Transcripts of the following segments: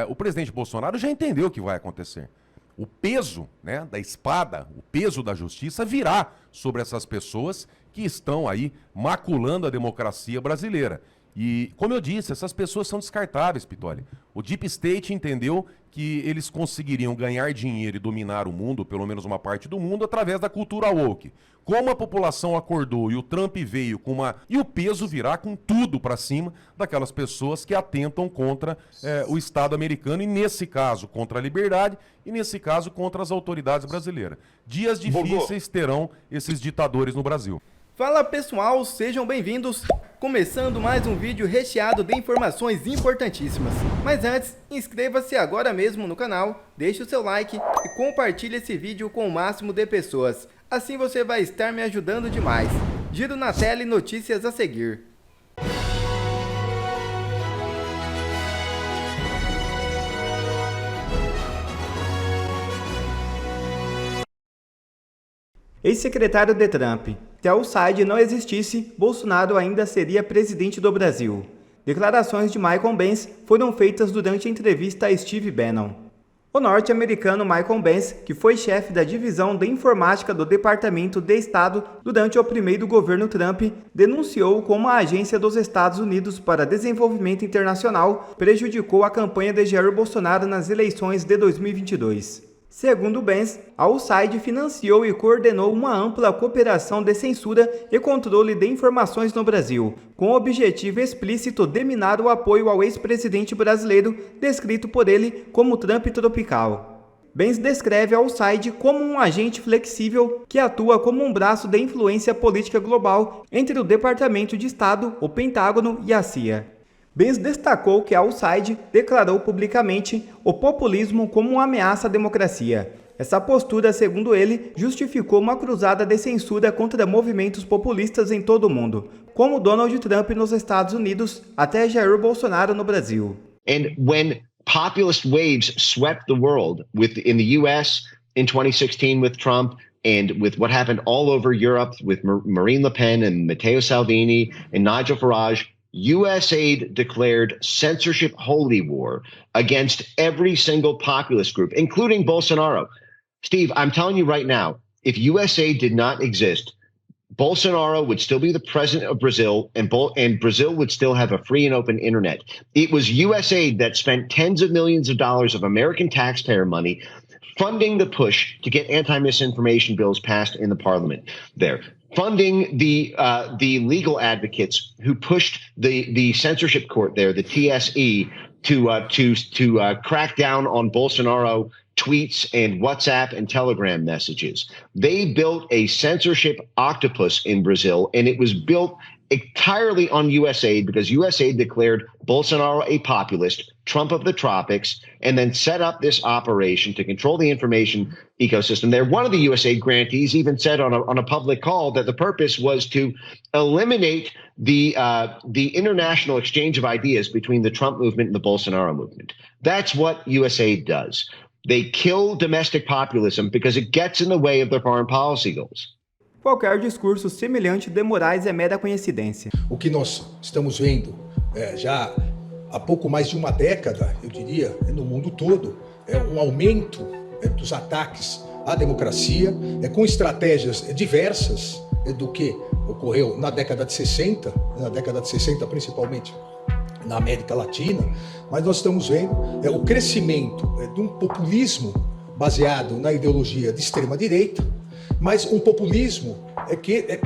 o presidente Bolsonaro já entendeu o que vai acontecer. O peso, né, da espada, o peso da justiça virá sobre essas pessoas que estão aí maculando a democracia brasileira. E, como eu disse, essas pessoas são descartáveis, Pitoli. O Deep State entendeu que eles conseguiriam ganhar dinheiro e dominar o mundo, pelo menos uma parte do mundo, através da cultura woke. Como a população acordou e o Trump veio com uma... E o peso virá com tudo para cima daquelas pessoas que atentam contra o Estado americano e, nesse caso, contra a liberdade e, nesse caso, contra as autoridades brasileiras. Dias difíceis terão esses ditadores no Brasil. Fala pessoal, sejam bem-vindos! Começando mais um vídeo recheado de informações importantíssimas. Mas antes, inscreva-se agora mesmo no canal, deixe o seu like e compartilhe esse vídeo com o máximo de pessoas. Assim você vai estar me ajudando demais. Giro na tela e notícias a seguir. Ex-secretário de Trump. Se a USAID não existisse, Bolsonaro ainda seria presidente do Brasil. Declarações de Michael Benz foram feitas durante a entrevista a Steve Bannon. O norte-americano Michael Benz, que foi chefe da divisão de informática do Departamento de Estado durante o primeiro governo Trump, denunciou como a Agência dos Estados Unidos para Desenvolvimento Internacional prejudicou a campanha de Jair Bolsonaro nas eleições de 2022. Segundo Benz, a USAID financiou e coordenou uma ampla cooperação de censura e controle de informações no Brasil, com o objetivo explícito de minar o apoio ao ex-presidente brasileiro, descrito por ele como Trump tropical. Benz descreve a USAID como um agente flexível que atua como um braço de influência política global entre o Departamento de Estado, o Pentágono e a CIA. Benz destacou que a USAID declarou publicamente o populismo como uma ameaça à democracia. Essa postura, segundo ele, justificou uma cruzada de censura contra movimentos populistas em todo o mundo, como Donald Trump nos Estados Unidos até Jair Bolsonaro no Brasil. And when populist waves swept the world in the US in 2016 with Trump and with what happened all over Europe with Marine Le Pen and Matteo Salvini and Nigel Farage, USAID declared censorship holy war against every single populist group, including Bolsonaro. Steve, I'm telling you right now, if USAID did not exist, Bolsonaro would still be the president of Brazil, and Brazil would still have a free and open internet. It was USAID that spent tens of millions of dollars of American taxpayer money funding the push to get anti-misinformation bills passed in the parliament there. Funding the legal advocates who pushed the censorship court there, the TSE, to crack down on Bolsonaro tweets and WhatsApp and Telegram messages. They built a censorship octopus in Brazil, and it was built entirely on USAID because USAID declared Bolsonaro a populist, Trump of the tropics, and then set up this operation to control the information ecosystem there. One of the USAID grantees even said on a public call that the purpose was to eliminate the international exchange of ideas between the Trump movement and the Bolsonaro movement. That's what USAID does. They kill domestic populism because it gets in the way of their foreign policy goals. Qualquer discurso semelhante de Moraes é mera coincidência. O que nós estamos vendo já há pouco mais de uma década, eu diria, no mundo todo, é um aumento dos ataques à democracia, com estratégias diversas do que ocorreu na década de 60, principalmente na América Latina, mas nós estamos vendo o crescimento de um populismo baseado na ideologia de extrema-direita, mas um populismo que,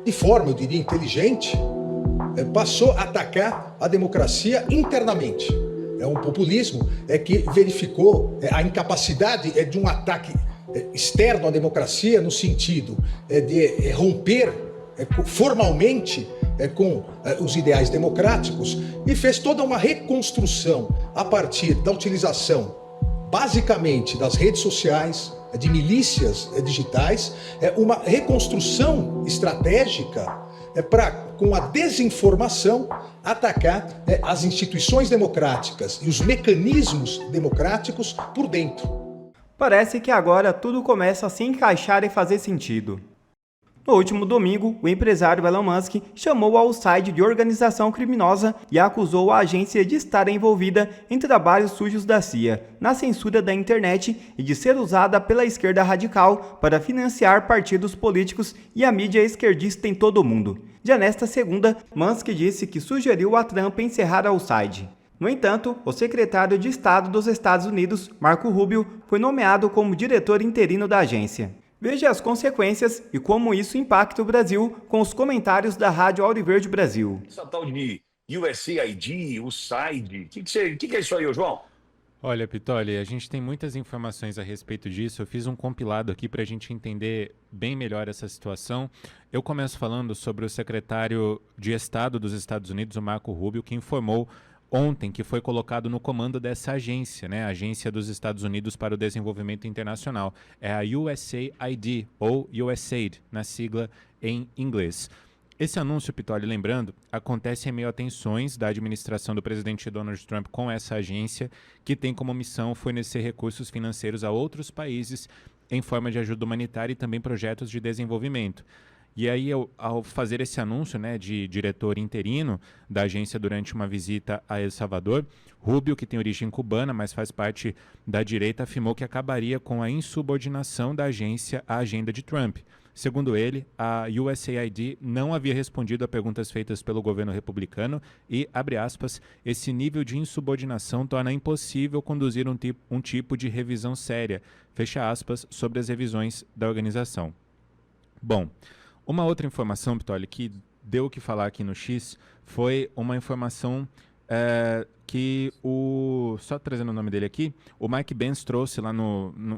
de forma, eu diria, inteligente, passou a atacar a democracia internamente. É um populismo que verificou a incapacidade de um ataque externo à democracia no sentido de romper formalmente com os ideais democráticos e fez toda uma reconstrução a partir da utilização, basicamente, das redes sociais, de milícias digitais, uma reconstrução estratégica para, com a desinformação, atacar as instituições democráticas e os mecanismos democráticos por dentro. Parece que agora tudo começa a se encaixar e fazer sentido. No último domingo, o empresário Elon Musk chamou a USAID de organização criminosa e acusou a agência de estar envolvida em trabalhos sujos da CIA, na censura da internet e de ser usada pela esquerda radical para financiar partidos políticos e a mídia esquerdista em todo o mundo. Já nesta segunda, Musk disse que sugeriu a Trump encerrar a USAID. No entanto, o secretário de Estado dos Estados Unidos, Marco Rubio, foi nomeado como diretor interino da agência. Veja as consequências e como isso impacta o Brasil com os comentários da Rádio Auriverde Brasil. Essa tal de USAID, USAID, o que é isso aí, João? Olha, Pitoli, a gente tem muitas informações a respeito disso. Eu fiz um compilado aqui para a gente entender bem melhor essa situação. Eu começo falando sobre o secretário de Estado dos Estados Unidos, o Marco Rubio, que informou ontem que foi colocado no comando dessa agência, né? A Agência dos Estados Unidos para o Desenvolvimento Internacional. É a USAID, ou USAID, na sigla em inglês. Esse anúncio, Pitoli, lembrando, acontece em meio a tensões da administração do presidente Donald Trump com essa agência, que tem como missão fornecer recursos financeiros a outros países em forma de ajuda humanitária e também projetos de desenvolvimento. E aí, ao fazer esse anúncio, né, de diretor interino da agência durante uma visita a El Salvador, Rubio, que tem origem cubana, mas faz parte da direita, afirmou que acabaria com a insubordinação da agência à agenda de Trump. Segundo ele, a USAID não havia respondido a perguntas feitas pelo governo republicano e, abre aspas, esse nível de insubordinação torna impossível conduzir um tipo de revisão séria, fecha aspas, sobre as revisões da organização. Bom, uma outra informação, Pitoli, que deu o que falar aqui no X, foi uma informação que só trazendo o nome dele aqui, o Mike Pence trouxe lá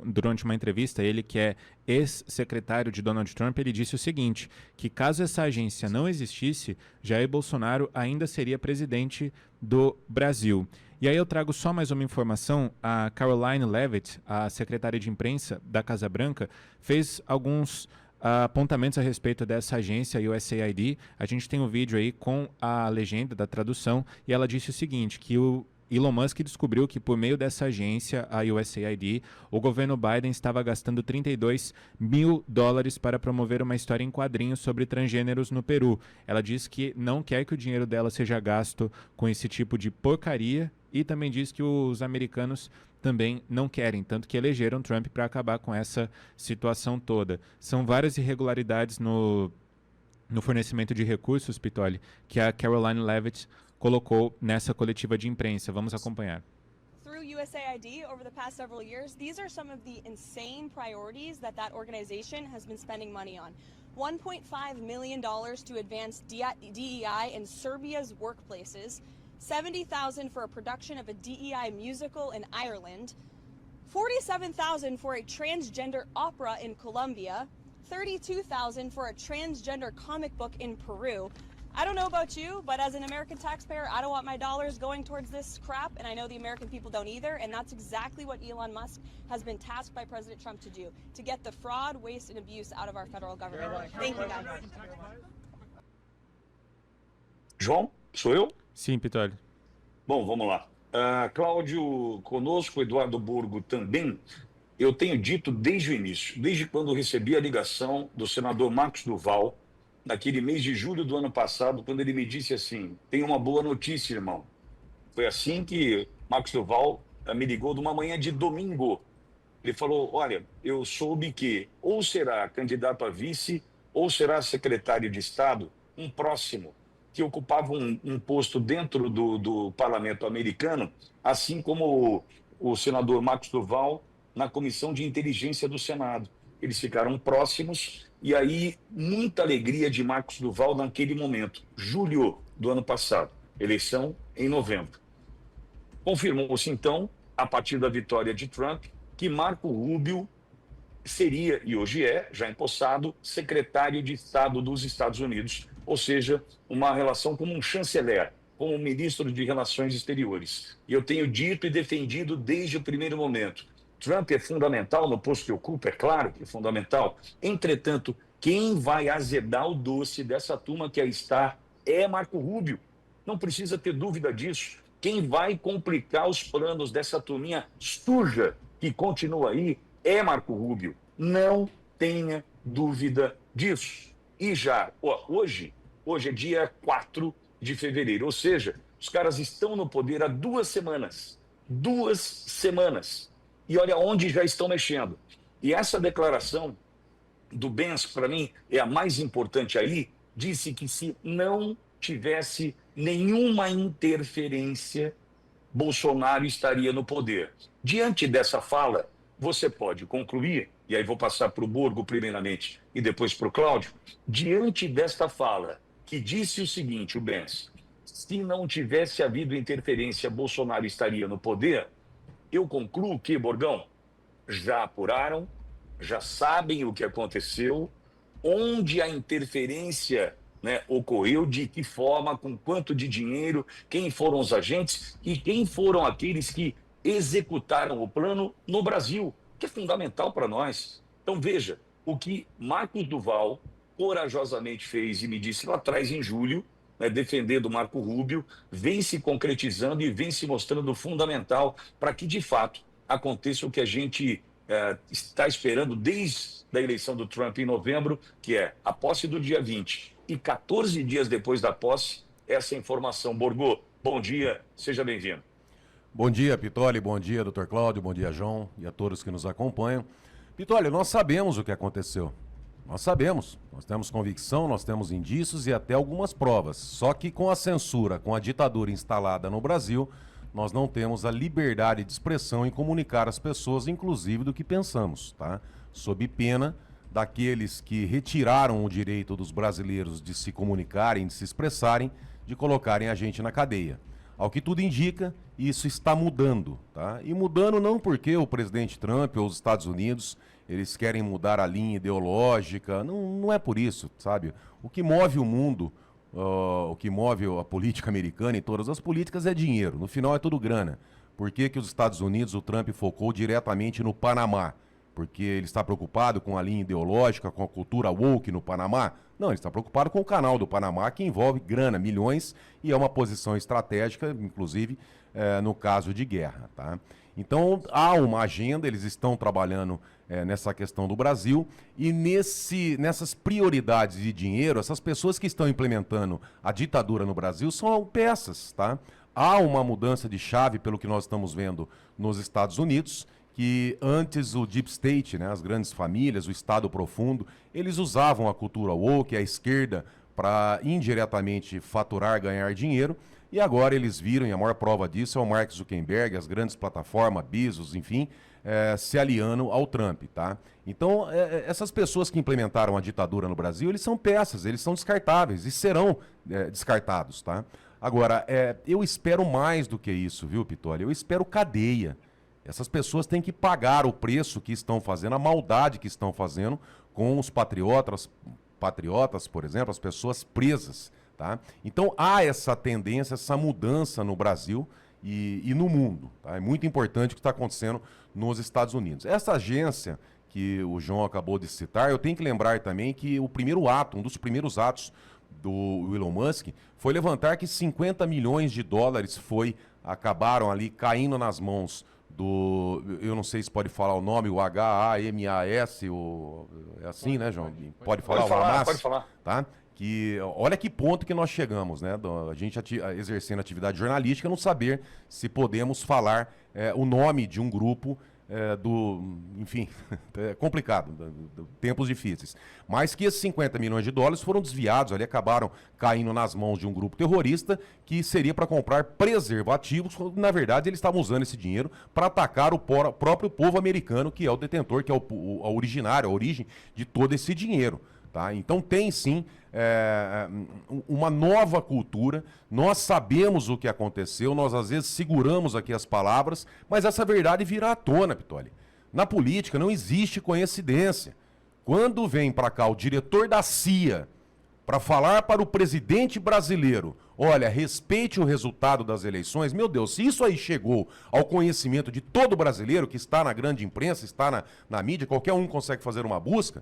durante uma entrevista, ele que é ex-secretário de Donald Trump, ele disse o seguinte, que caso essa agência não existisse, Jair Bolsonaro ainda seria presidente do Brasil. E aí eu trago só mais uma informação, a Caroline Leavitt, a secretária de imprensa da Casa Branca, fez alguns apontamentos a respeito dessa agência USAID. A gente tem um vídeo aí com a legenda da tradução e ela disse o seguinte, que o Elon Musk descobriu que por meio dessa agência, a USAID, o governo Biden estava gastando $32 mil para promover uma história em quadrinhos sobre transgêneros no Peru. Ela diz que não quer que o dinheiro dela seja gasto com esse tipo de porcaria e também diz que os americanos também não querem, tanto que elegeram Trump para acabar com essa situação toda. São várias irregularidades no fornecimento de recursos, Pitoli, que a Caroline Leavitt colocou nessa coletiva de imprensa. Vamos acompanhar. Through USAID over the past several years, these are some of the insane priorities that organization has been spending money on. $1.5 million to advance DEI in Serbia's workplaces, $70,000 for a production of a DEI musical in Ireland, $47,000 for a transgender opera in Colombia, $32,000 for a transgender comic book in Peru. I don't know about you, but as an American taxpayer, I don't want my dollars going towards this crap, and I know the American people don't either, and that's exactly what Elon Musk has been tasked by President Trump to do, to get the fraud, waste, and abuse out of our federal government. Thank you, guys. João, sou eu? Sim, Pitoli. Bom, vamos lá. Cláudio conosco, Eduardo Burgo também. Eu tenho dito desde o início, desde quando recebi a ligação do senador Marcos Duval, naquele mês de julho do ano passado, quando ele me disse assim, tem uma boa notícia, irmão. Foi assim que Marcos Duval me ligou de uma manhã de domingo. Ele falou, olha, eu soube que ou será candidato a vice, ou será secretário de Estado, um próximo, que ocupava um posto dentro do parlamento americano, assim como o senador Marcos Duval na Comissão de Inteligência do Senado. Eles ficaram próximos e aí muita alegria de Marcos Duval naquele momento, julho do ano passado, eleição em novembro. Confirmou-se então, a partir da vitória de Trump, que Marco Rubio seria, e hoje é, já empossado, secretário de Estado dos Estados Unidos, ou seja, uma relação como um chanceler, como um ministro de Relações Exteriores. E eu tenho dito e defendido desde o primeiro momento. Trump é fundamental no posto que ocupa, é claro que é fundamental. Entretanto, quem vai azedar o doce dessa turma que aí está é Marco Rubio. Não precisa ter dúvida disso. Quem vai complicar os planos dessa turminha suja que continua aí é Marco Rubio. Não tenha dúvida disso. E já, hoje é dia 4 de fevereiro, ou seja, os caras estão no poder há 2 semanas. 2 semanas. E olha onde já estão mexendo. E essa declaração do Benz, para mim, é a mais importante aí, disse que se não tivesse nenhuma interferência, Bolsonaro estaria no poder. Diante dessa fala, você pode concluir, e aí vou passar para o Borgo primeiramente e depois para o Cláudio, diante desta fala, que disse o seguinte, o Benz, se não tivesse havido interferência, Bolsonaro estaria no poder, eu concluo que, Borgão, já apuraram, já sabem o que aconteceu, onde a interferência, né, ocorreu, de que forma, com quanto de dinheiro, quem foram os agentes e quem foram aqueles que executaram o plano no Brasil, que é fundamental para nós. Então, veja, o que Marcos Duval corajosamente fez e me disse lá atrás, em julho, né, defendendo Marco Rubio, vem se concretizando e vem se mostrando fundamental para que, de fato, aconteça o que a gente está esperando desde a eleição do Trump em novembro, que é a posse do dia 20. E 14 dias depois da posse, essa informação. Borgo, bom dia, seja bem-vindo. Bom dia, Pitoli, bom dia, Dr. Cláudio, bom dia, João, e a todos que nos acompanham. Pitoli, nós sabemos o que aconteceu. Nós sabemos, nós temos convicção, nós temos indícios e até algumas provas. Só que com a censura, com a ditadura instalada no Brasil, nós não temos a liberdade de expressão em comunicar às pessoas, inclusive, do que pensamos, tá? Sob pena daqueles que retiraram o direito dos brasileiros de se comunicarem, de se expressarem, de colocarem a gente na cadeia. Ao que tudo indica, isso está mudando, tá? E mudando não porque o presidente Trump ou os Estados Unidos, eles querem mudar a linha ideológica, não é por isso, sabe? O que move o mundo, o que move a política americana e todas as políticas é dinheiro, no final é tudo grana. Por que que os Estados Unidos, o Trump focou diretamente no Panamá? Porque ele está preocupado com a linha ideológica, com a cultura woke no Panamá? Não, ele está preocupado com o canal do Panamá, que envolve grana, milhões, e é uma posição estratégica, inclusive, no caso de guerra, tá? Então, há uma agenda, eles estão trabalhando nessa questão do Brasil, e nessas prioridades de dinheiro, essas pessoas que estão implementando a ditadura no Brasil são peças, tá? Há uma mudança de chave, pelo que nós estamos vendo nos Estados Unidos, que antes o Deep State, né, as grandes famílias, o Estado profundo, eles usavam a cultura woke, a esquerda, para indiretamente faturar, ganhar dinheiro, e agora eles viram, e a maior prova disso é o Mark Zuckerberg, as grandes plataformas, Bezos, enfim, se aliando ao Trump, tá? Então, essas pessoas que implementaram a ditadura no Brasil, eles são peças, eles são descartáveis e serão descartados, tá? Agora, eu espero mais do que isso, viu, Pitoli? Eu espero cadeia. Essas pessoas têm que pagar o preço que estão fazendo, a maldade que estão fazendo com os patriotas, por exemplo, as pessoas presas, tá? Então há essa tendência, essa mudança no Brasil e no mundo, tá? É muito importante o que está acontecendo nos Estados Unidos. Essa agência que o João acabou de citar, eu tenho que lembrar também que o primeiro ato, um dos primeiros atos do Elon Musk, foi levantar que 50 milhões de dólares acabaram ali caindo nas mãos eu não sei se pode falar o nome, o HAMAS, é assim, né, João? Pode falar. Pode falar. Tá? Que, olha que ponto que nós chegamos, né? A gente exercendo atividade jornalística, não saber se podemos falar o nome de um grupo enfim, é complicado, tempos difíceis. Mas que esses 50 milhões de dólares foram desviados, ali acabaram caindo nas mãos de um grupo terrorista que seria para comprar preservativos, quando na verdade eles estavam usando esse dinheiro para atacar o próprio povo americano, que é o detentor, que é a origem de todo esse dinheiro. Tá? Então tem sim uma nova cultura, nós sabemos o que aconteceu, nós às vezes seguramos aqui as palavras, mas essa verdade virá à tona, Pitoli. Na política não existe coincidência. Quando vem para cá o diretor da CIA para falar para o presidente brasileiro, olha, respeite o resultado das eleições, meu Deus, se isso aí chegou ao conhecimento de todo brasileiro que está na grande imprensa, está na mídia, qualquer um consegue fazer uma busca,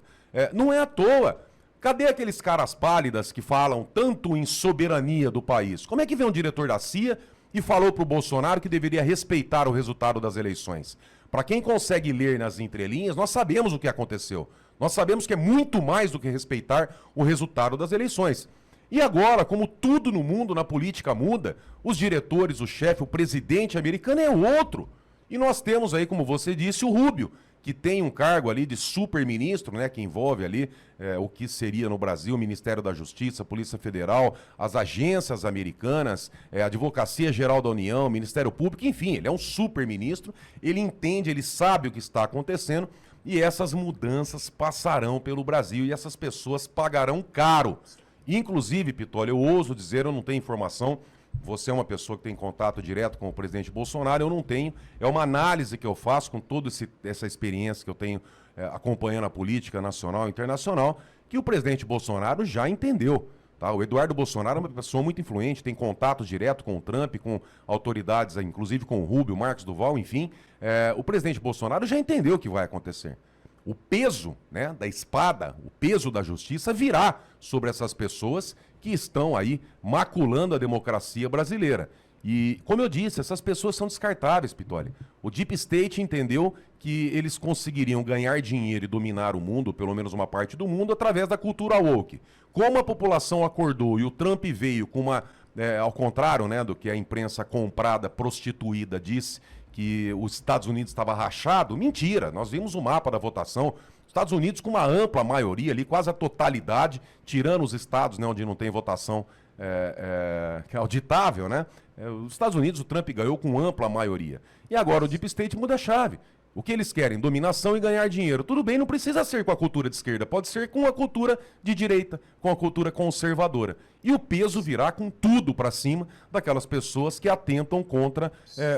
não é à toa. Cadê aqueles caras pálidas que falam tanto em soberania do país? Como é que vem um diretor da CIA e falou para o Bolsonaro que deveria respeitar o resultado das eleições? Para quem consegue ler nas entrelinhas, nós sabemos o que aconteceu. Nós sabemos que é muito mais do que respeitar o resultado das eleições. E agora, como tudo no mundo, na política muda, os diretores, o chefe, o presidente americano é outro. E nós temos aí, como você disse, o Rubio, que tem um cargo ali de super-ministro, né, que envolve ali o que seria no Brasil o Ministério da Justiça, Polícia Federal, as agências americanas, a Advocacia Geral da União, Ministério Público, enfim, ele é um super-ministro, ele entende, ele sabe o que está acontecendo e essas mudanças passarão pelo Brasil e essas pessoas pagarão caro. Inclusive, Pitoli, eu ouso dizer, eu não tenho informação, você é uma pessoa que tem contato direto com o presidente Bolsonaro, eu não tenho. É uma análise que eu faço com toda essa experiência que eu tenho acompanhando a política nacional e internacional, que o presidente Bolsonaro já entendeu. Tá? O Eduardo Bolsonaro é uma pessoa muito influente, tem contato direto com o Trump, com autoridades, inclusive com o Rubio, Marcos Duval, enfim. O presidente Bolsonaro já entendeu o que vai acontecer. O peso, né, da espada, o peso da justiça virá sobre essas pessoas que estão aí maculando a democracia brasileira. E, como eu disse, essas pessoas são descartáveis, Pitoli. O Deep State entendeu que eles conseguiriam ganhar dinheiro e dominar o mundo, pelo menos uma parte do mundo, através da cultura woke. Como a população acordou e o Trump veio com uma... ao contrário, né, do que a imprensa comprada, prostituída, disse, que os Estados Unidos estava rachado, mentira, nós vimos o mapa da votação, Estados Unidos com uma ampla maioria ali, quase a totalidade, tirando os estados, né, onde não tem votação auditável, né? Os Estados Unidos, o Trump ganhou com ampla maioria. E agora o Deep State muda a chave. O que eles querem? Dominação e ganhar dinheiro. Tudo bem, não precisa ser com a cultura de esquerda, pode ser com a cultura de direita, com a cultura conservadora. E o peso virá com tudo para cima daquelas pessoas que atentam contra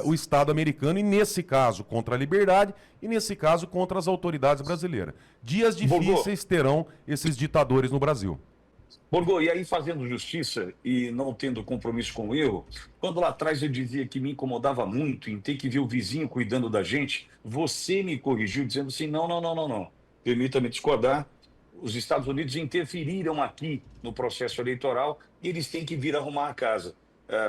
o Estado americano, e nesse caso contra a liberdade, e nesse caso contra as autoridades brasileiras. Dias difíceis terão esses ditadores no Brasil. Borgo, e aí fazendo justiça e não tendo compromisso com o erro, quando lá atrás eu dizia que me incomodava muito em ter que ver o vizinho cuidando da gente, você me corrigiu dizendo assim, não. Permita-me discordar, os Estados Unidos interferiram aqui no processo eleitoral e eles têm que vir arrumar a casa.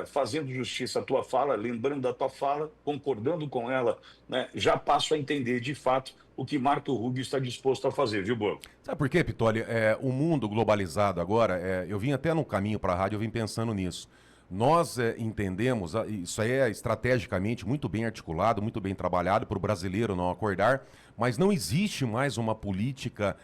Fazendo justiça à tua fala, lembrando da tua fala, concordando com ela, né, já passo a entender de fato o que Marco Rubio está disposto a fazer, viu, Borgo? Sabe por quê, Pitoli? O mundo globalizado agora, eu vim até no caminho para a rádio, eu vim pensando nisso. Nós entendemos, isso aí é estrategicamente muito bem articulado, muito bem trabalhado para o brasileiro não acordar, mas não existe mais uma política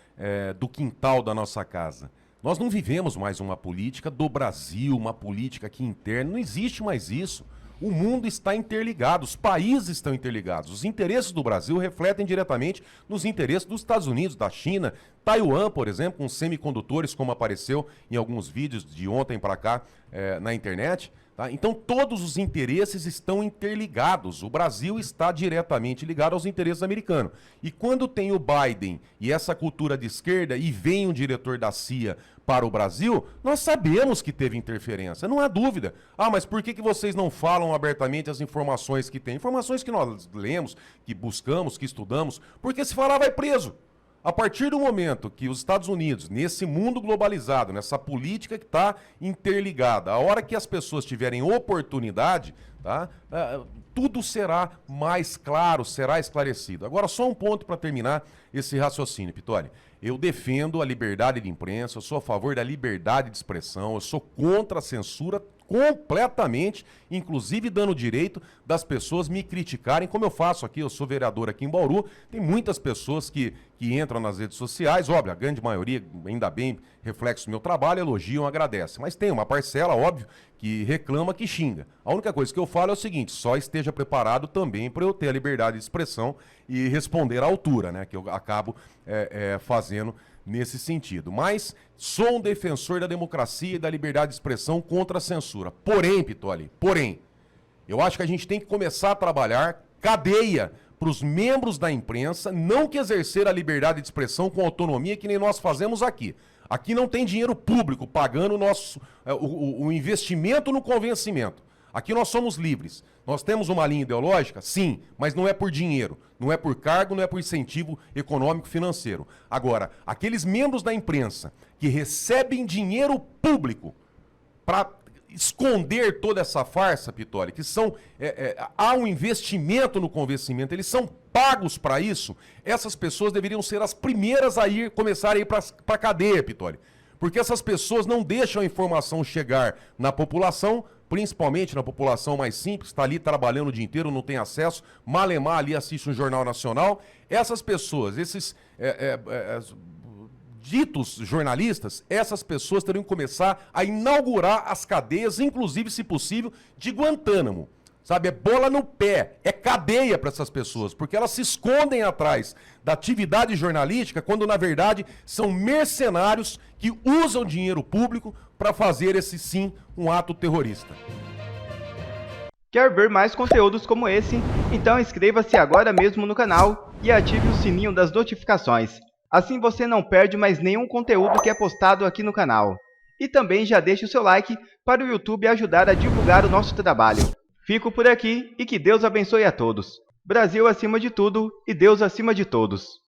do quintal da nossa casa. Nós não vivemos mais uma política do Brasil, uma política aqui interna, não existe mais isso. O mundo está interligado, os países estão interligados. Os interesses do Brasil refletem diretamente nos interesses dos Estados Unidos, da China, Taiwan, por exemplo, com semicondutores, como apareceu em alguns vídeos de ontem para cá na internet. Tá? Então, todos os interesses estão interligados. O Brasil está diretamente ligado aos interesses americanos. E quando tem o Biden e essa cultura de esquerda e vem um diretor da CIA para o Brasil, nós sabemos que teve interferência, não há dúvida. Mas por que vocês não falam abertamente as informações que tem? Informações que nós lemos, que buscamos, que estudamos, porque se falar vai preso. A partir do momento que os Estados Unidos, nesse mundo globalizado, nessa política que está interligada, a hora que as pessoas tiverem oportunidade, tá, tudo será mais claro, será esclarecido. Agora, só um ponto para terminar esse raciocínio, Pitoli. Eu defendo a liberdade de imprensa, eu sou a favor da liberdade de expressão, eu sou contra a censura completamente, inclusive dando direito das pessoas me criticarem, como eu faço aqui, eu sou vereador aqui em Bauru, tem muitas pessoas que entram nas redes sociais, óbvio, a grande maioria, ainda bem, reflexo do meu trabalho, elogiam, agradecem, mas tem uma parcela, óbvio, que reclama, que xinga. A única coisa que eu falo é o seguinte, só esteja preparado também para eu ter a liberdade de expressão e responder à altura, né, que eu acabo fazendo nesse sentido. Mas sou um defensor da democracia e da liberdade de expressão contra a censura. Porém, Pitoli, eu acho que a gente tem que começar a trabalhar cadeia para os membros da imprensa, não que exercer a liberdade de expressão com autonomia que nem nós fazemos aqui. Aqui não tem dinheiro público pagando o investimento no convencimento. Aqui nós somos livres. Nós temos uma linha ideológica? Sim, mas não é por dinheiro, não é por cargo, não é por incentivo econômico financeiro. Agora, aqueles membros da imprensa que recebem dinheiro público para esconder toda essa farsa, Pitoli, que são há um investimento no convencimento, eles são pagos para isso, essas pessoas deveriam ser as primeiras a começar a ir para a cadeia, Pitoli. Porque essas pessoas não deixam a informação chegar na população, principalmente na população mais simples, está ali trabalhando o dia inteiro, não tem acesso, malemar ali assiste um jornal nacional. Essas pessoas, esses ditos jornalistas, essas pessoas teriam que começar a inaugurar as cadeias, inclusive, se possível, de Guantánamo. Sabe, é bola no pé, é cadeia para essas pessoas, porque elas se escondem atrás da atividade jornalística, quando na verdade são mercenários que usam dinheiro público para fazer esse sim um ato terrorista. Quer ver mais conteúdos como esse? Então inscreva-se agora mesmo no canal e ative o sininho das notificações. Assim você não perde mais nenhum conteúdo que é postado aqui no canal. E também já deixe o seu like para o YouTube ajudar a divulgar o nosso trabalho. Fico por aqui e que Deus abençoe a todos. Brasil acima de tudo e Deus acima de todos.